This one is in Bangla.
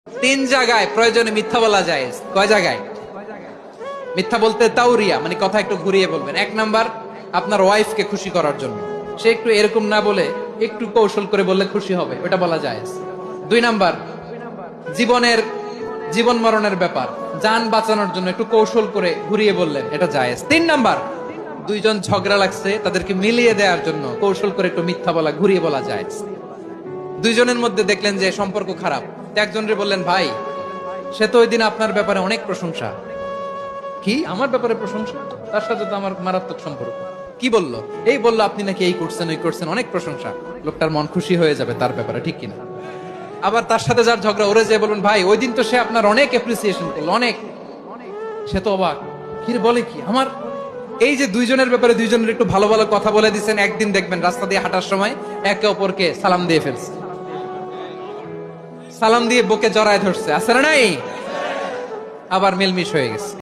তিন জায়গায় প্রয়োজনে মিথ্যা বলা যায়। কয় জায়গায় মিথ্যা বলতে? তাওরিয়া মানে কথা একটু ঘুরিয়ে বলবেন। এক নাম্বার, আপনার ওয়াইফকে খুশি করার জন্য, সে একটু এরকম না বলে একটু কৌশল করে বললে খুশি হবে, ওটা বলা যায়। দুই নাম্বার, জীবন মরণের ব্যাপার, জান বাঁচানোর জন্য একটু কৌশল করে ঘুরিয়ে বললেন, এটা জায়েজ। তিন নাম্বার, দুইজন ঝগড়া লাগছে তাদেরকে মিলিয়ে দেওয়ার জন্য কৌশল করে একটু মিথ্যা বলা, ঘুরিয়ে বলা যায়। দুইজনের মধ্যে দেখলেন যে সম্পর্ক খারাপ, একজনরে বললেন, ভাই সে তো ওই দিন আপনার ব্যাপারে অনেক প্রশংসা। কি আমার ব্যাপারে প্রশংসা? তার সাথে তো আমার মারাত্মক সম্পর্ক। কি বললো? এই বললো আপনি নাকি এই করছেন ওই করছেন, অনেক প্রশংসা। লোকটার মন খুশি হয়ে যাবে তার ব্যাপারে, ঠিক কিনা? আবার তার সাথে যার ঝগড়া, ওরে যে বলুন, ভাই ওই দিন তো সে আপনার অনেক অ্যাপ্রিসিয়েশন করলো, অনেক। সে তো অবাক, কি রে বলে কি আমার? এই যে দুইজনের ব্যাপারে দুইজনের একটু ভালো ভালো কথা বলে দিচ্ছেন, একদিন দেখবেন রাস্তা দিয়ে হাঁটার সময় একে অপরকে সালাম দিয়ে ফেলছে, সালাম দিয়ে বুকে জড়ায় ধরছে, আছে না নাই? আবার মিলমিশ হয়ে গেছে।